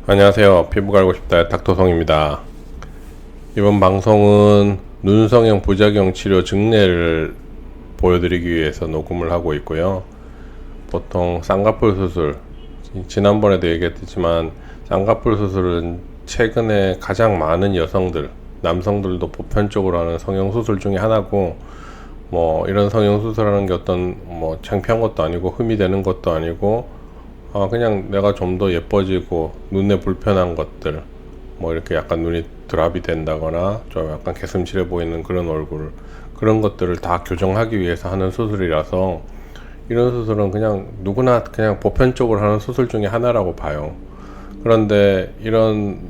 안녕하세요. 피부가 알고 싶다 닥터성입니다. 이번 방송은 눈성형 부작용 치료 증례를 보여드리기 위해서 녹음을 하고 있고요. 보통 쌍꺼풀 수술, 지난번에도 얘기했지만 쌍꺼풀 수술은 최근에 가장 많은 여성들, 남성들도 보편적으로 하는 성형 수술 중에 하나고, 이런 성형 수술하는 게 어떤 창피한 것도 아니고 흠이 되는 것도 아니고, 그냥 내가 좀 더 예뻐지고 눈에 불편한 것들, 이렇게 약간 눈이 드랍이 된다거나 좀 약간 개슴츠레 보이는 그런 얼굴, 그런 것들을 다 교정하기 위해서 하는 수술이라서, 이런 수술은 그냥 누구나 그냥 보편적으로 하는 수술 중에 하나라고 봐요. 그런데 이런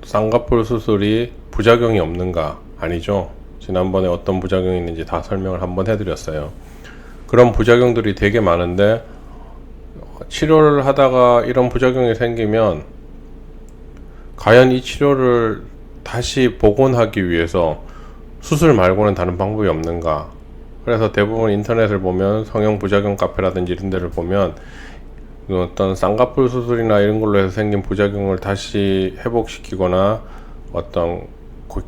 쌍꺼풀 수술이 부작용이 없는가? 아니죠. 지난번에 어떤 부작용이 있는지 다 설명을 한번 해드렸어요. 그런 부작용들이 되게 많은데, 치료를 하다가 이런 부작용이 생기면 과연 이 치료를 다시 복원하기 위해서 수술 말고는 다른 방법이 없는가? 그래서 대부분 인터넷을 보면 성형 부작용 카페라든지 이런 데를 보면 어떤 쌍꺼풀 수술이나 이런 걸로 해서 생긴 부작용을 다시 회복시키거나 어떤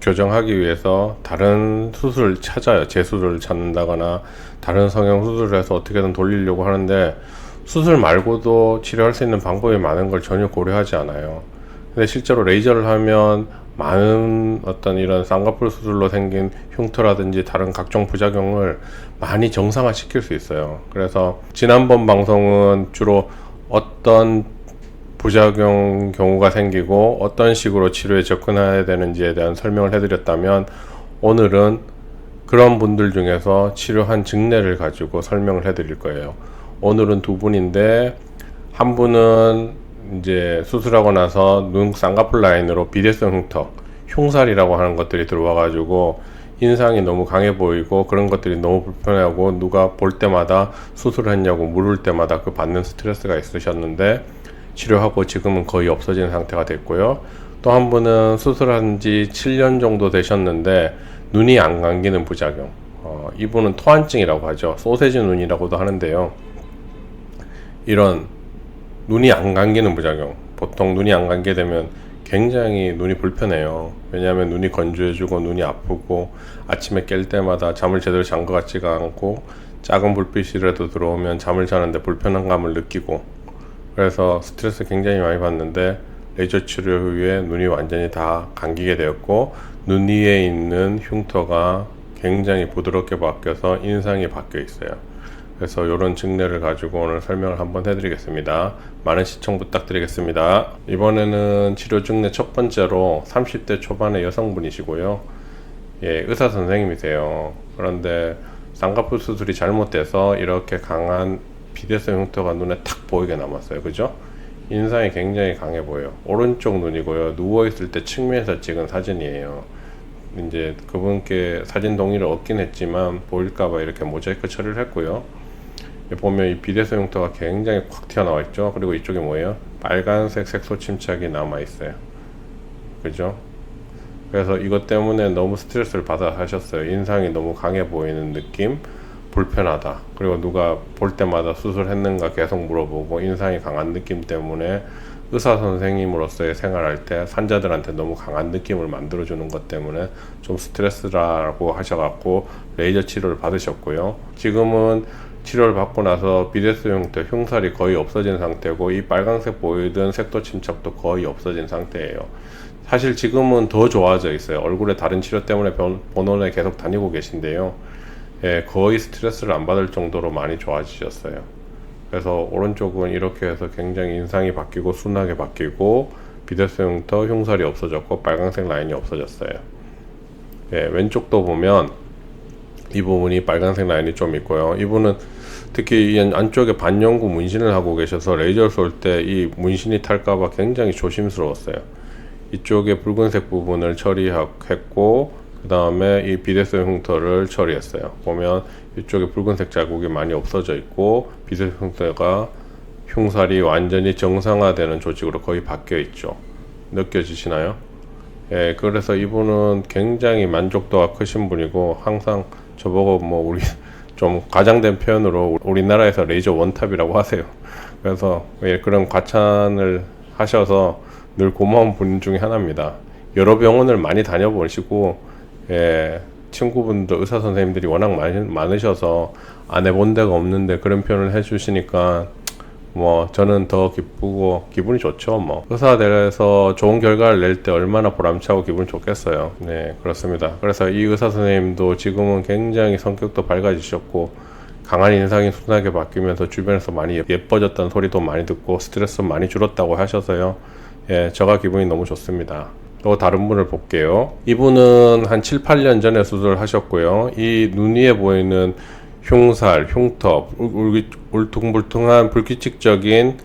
교정하기 위해서 다른 수술을 찾아요. 재수술을 찾는다거나 다른 성형 수술을 해서 어떻게든 돌리려고 하는데, 수술 말고도 치료할 수 있는 방법이 많은 걸 전혀 고려하지 않아요. 근데 실제로 레이저를 하면 많은 어떤 이런 쌍꺼풀 수술로 생긴 흉터라든지 다른 각종 부작용을 많이 정상화 시킬 수 있어요. 그래서 지난번 방송은 주로 어떤 부작용 경우가 생기고 어떤 식으로 치료에 접근해야 되는지에 대한 설명을 해드렸다면, 오늘은 그런 분들 중에서 치료한 증례를 가지고 설명을 해드릴 거예요. 오늘은 두 분인데, 한 분은 이제 수술하고 나서 눈 쌍꺼풀 라인으로 비대성 흉터, 흉살이라고 하는 것들이 들어와가지고 인상이 너무 강해 보이고 그런 것들이 너무 불편하고 누가 볼 때마다 수술했냐고 물을 때마다 그 받는 스트레스가 있으셨는데, 치료하고 지금은 거의 없어진 상태가 됐고요. 또 한 분은 수술한 지 7년 정도 되셨는데 눈이 안 감기는 부작용, 이분은 토한증이라고 하죠. 소세지 눈이라고도 하는데요. 이런 눈이 안 감기는 부작용, 보통 눈이 안 감게 되면 굉장히 눈이 불편해요. 왜냐하면 눈이 건조해지고 눈이 아프고 아침에 깰 때마다 잠을 제대로 잔 것 같지가 않고 작은 불빛이라도 들어오면 잠을 자는데 불편한 감을 느끼고, 그래서 스트레스 굉장히 많이 받는데, 레이저 치료 후에 눈이 완전히 다 감기게 되었고 눈 위에 있는 흉터가 굉장히 부드럽게 바뀌어서 인상이 바뀌어 있어요. 그래서 이런 증례를 가지고 오늘 설명을 한번 해드리겠습니다. 많은 시청 부탁드리겠습니다. 이번에는 치료 증례 첫 번째로 30대 초반의 여성분이시고요. 의사 선생님이세요. 그런데 쌍꺼풀 수술이 잘못돼서 이렇게 강한 비대성 흉터가 눈에 탁 보이게 남았어요. 그죠? 인상이 굉장히 강해 보여요. 오른쪽 눈이고요. 누워있을 때 측면에서 찍은 사진이에요. 이제 그분께 사진 동의를 얻긴 했지만 보일까봐 이렇게 모자이크 처리를 했고요. 보면 이 비대성 흉터가 굉장히 콱 튀어나와 있죠. 그리고 이쪽에 뭐예요? 빨간색 색소 침착이 남아 있어요. 그죠? 그래서 이것 때문에 너무 스트레스를 받아 하셨어요. 인상이 너무 강해 보이는 느낌, 불편하다. 그리고 누가 볼 때마다 수술했는가 계속 물어보고 인상이 강한 느낌 때문에 의사 선생님으로서의 생활할 때 환자들한테 너무 강한 느낌을 만들어주는 것 때문에 좀 스트레스라고 하셔갖고 레이저 치료를 받으셨고요. 지금은 치료를 받고 나서 비대성 흉터, 흉살이 거의 없어진 상태고 이 빨간색 보이던 색도 침착도 거의 없어진 상태예요. 사실 지금은 더 좋아져 있어요. 얼굴에 다른 치료 때문에 본원에 계속 다니고 계신데요. 거의 스트레스를 안 받을 정도로 많이 좋아지셨어요. 그래서 오른쪽은 이렇게 해서 굉장히 인상이 바뀌고 순하게 바뀌고 비대성 흉터, 흉살이 없어졌고 빨간색 라인이 없어졌어요. 왼쪽도 보면 이 부분이 빨간색 라인이 좀 있고요. 이분은 특히 이 안쪽에 반영구 문신을 하고 계셔서 레이저 쏠 때 이 문신이 탈까봐 굉장히 조심스러웠어요. 이쪽에 붉은색 부분을 처리했고 그 다음에 이 비대성 흉터를 처리했어요. 보면 이쪽에 붉은색 자국이 많이 없어져 있고 비대성 흉터가 흉살이 완전히 정상화되는 조직으로 거의 바뀌어 있죠. 느껴지시나요? 그래서 이분은 굉장히 만족도가 크신 분이고 항상 저보고 우리 좀 과장된 표현으로 우리나라에서 레이저 원탑이라고 하세요. 그래서 그런 과찬을 하셔서 늘 고마운 분 중에 하나입니다. 여러 병원을 많이 다녀보시고, 친구분들, 의사 선생님들이 워낙 많으셔서 안 해본 데가 없는데 그런 표현을 해주시니까 뭐 저는 더 기쁘고 기분이 좋죠. 뭐 의사가 돼서 좋은 결과를 낼 때 얼마나 보람차고 기분 좋겠어요. 네, 그렇습니다. 그래서 이 의사 선생님도 지금은 굉장히 성격도 밝아지셨고 강한 인상이 순하게 바뀌면서 주변에서 많이 예뻐졌다는 소리도 많이 듣고 스트레스 많이 줄었다고 하셔서요. 제가 기분이 너무 좋습니다. 또 다른 분을 볼게요. 이분은 한 7, 8년 전에 수술을 하셨고요. 이 눈 위에 보이는 흉살, 흉터, 울퉁불퉁한 불규칙적인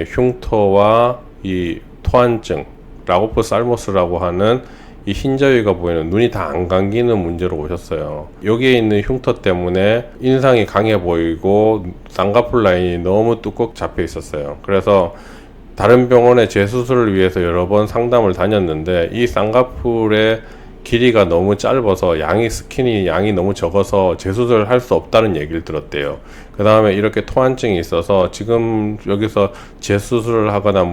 흉터와 이 토한증, 라고프살모스라고 하는 이 흰자위가 보이는 눈이 다 안 감기는 문제로 오셨어요. 여기에 있는 흉터 때문에 인상이 강해 보이고 쌍꺼풀 라인이 너무 뚜껑 잡혀 있었어요. 그래서 다른 병원에 재수술을 위해서 여러 번 상담을 다녔는데 이 쌍꺼풀의 길이가 너무 짧아서 스킨이 양이 너무 적어서 재수술을 할 수 없다는 얘기를 들었대요. 그 다음에 이렇게 토한증이 있어서 지금 여기서 재수술을 하거나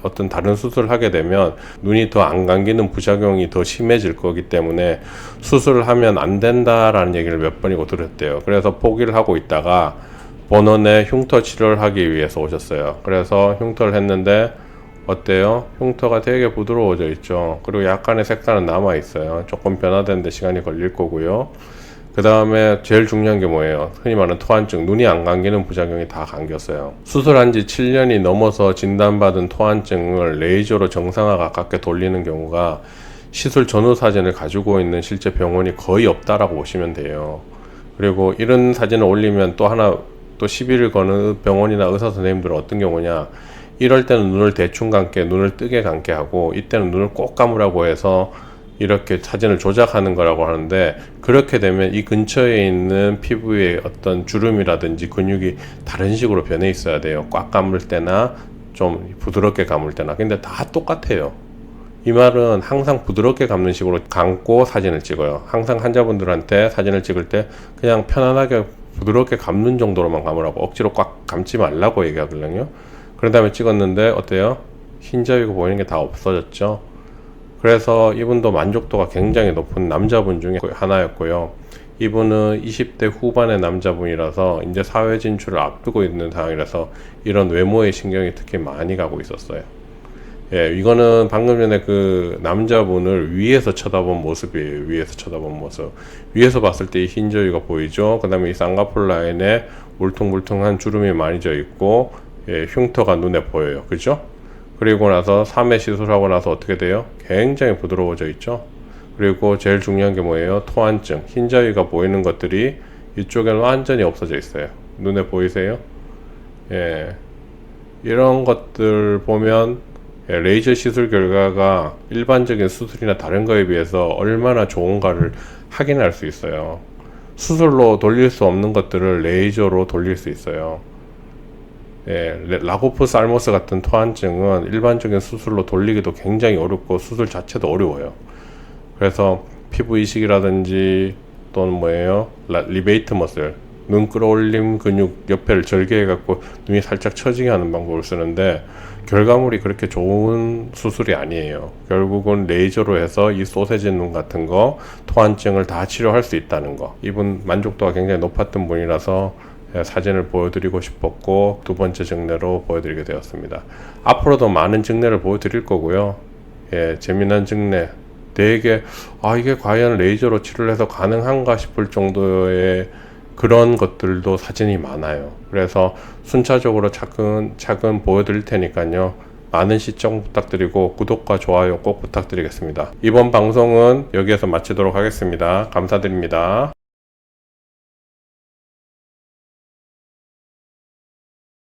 어떤 다른 수술을 하게 되면 눈이 더 안 감기는 부작용이 더 심해질 거기 때문에 수술을 하면 안 된다라는 얘기를 몇 번이고 들었대요. 그래서 포기를 하고 있다가 본원에 흉터 치료를 하기 위해서 오셨어요. 그래서 흉터를 했는데 어때요? 흉터가 되게 부드러워져 있죠. 그리고 약간의 색깔은 남아 있어요. 조금 변화되는데 시간이 걸릴 거고요. 그 다음에 제일 중요한 게 뭐예요? 흔히 말하는 토한증, 눈이 안 감기는 부작용이 다 감겼어요. 수술한 지 7년이 넘어서 진단받은 토한증을 레이저로 정상화 가깝게 돌리는 경우가 시술 전후 사진을 가지고 있는 실제 병원이 거의 없다라고 보시면 돼요. 그리고 이런 사진을 올리면 또 시비를 거는 병원이나 의사 선생님들은 어떤 경우냐, 이럴 때는 눈을 대충 감게, 눈을 뜨게 감게 하고, 이때는 눈을 꼭 감으라고 해서 이렇게 사진을 조작하는 거라고 하는데, 그렇게 되면 이 근처에 있는 피부의 어떤 주름이라든지 근육이 다른 식으로 변해 있어야 돼요. 꽉 감을 때나 좀 부드럽게 감을 때나. 근데 다 똑같아요. 이 말은 항상 부드럽게 감는 식으로 감고 사진을 찍어요. 항상 환자분들한테 사진을 찍을 때 그냥 편안하게 부드럽게 감는 정도로만 감으라고, 억지로 꽉 감지 말라고 얘기하거든요. 그런 다음에 찍었는데 어때요? 흰자위가 보이는 게 다 없어졌죠. 그래서 이분도 만족도가 굉장히 높은 남자분 중에 하나였고요. 이분은 20대 후반의 남자분이라서 이제 사회 진출을 앞두고 있는 상황이라서 이런 외모에 신경이 특히 많이 가고 있었어요. 이거는 방금 전에 그 남자분을 위에서 쳐다본 모습이에요. 위에서 쳐다본 모습. 위에서 봤을 때 이 흰자위가 보이죠. 그 다음에 이 쌍꺼풀 라인에 울퉁불퉁한 주름이 많이 져 있고, 흉터가 눈에 보여요. 그죠? 그리고 나서 3회 시술하고 나서 어떻게 돼요? 굉장히 부드러워져 있죠. 그리고 제일 중요한 게 뭐예요? 토한증, 흰자위가 보이는 것들이 이쪽에는 완전히 없어져 있어요. 눈에 보이세요? 이런 것들 보면 레이저 시술 결과가 일반적인 수술이나 다른 거에 비해서 얼마나 좋은가를 확인할 수 있어요. 수술로 돌릴 수 없는 것들을 레이저로 돌릴 수 있어요. 라고프살모스 같은 토한증은 일반적인 수술로 돌리기도 굉장히 어렵고 수술 자체도 어려워요. 그래서 피부 이식이라든지 또는 뭐예요? 리베이트 머슬, 눈 끌어올림 근육 옆에를 절개해 갖고 눈이 살짝 처지게 하는 방법을 쓰는데 결과물이 그렇게 좋은 수술이 아니에요. 결국은 레이저로 해서 이 소세지 눈 같은 거 토한증을 다 치료할 수 있다는 거. 이분 만족도가 굉장히 높았던 분이라서 사진을 보여드리고 싶었고 두 번째 증례로 보여드리게 되었습니다. 앞으로도 많은 증례를 보여드릴 거고요. 재미난 증례, 되게 이게 과연 레이저로 치료를 해서 가능한가 싶을 정도의 그런 것들도 사진이 많아요. 그래서 순차적으로 차근 보여드릴 테니까요. 많은 시청 부탁드리고 구독과 좋아요 꼭 부탁드리겠습니다. 이번 방송은 여기에서 마치도록 하겠습니다. 감사드립니다.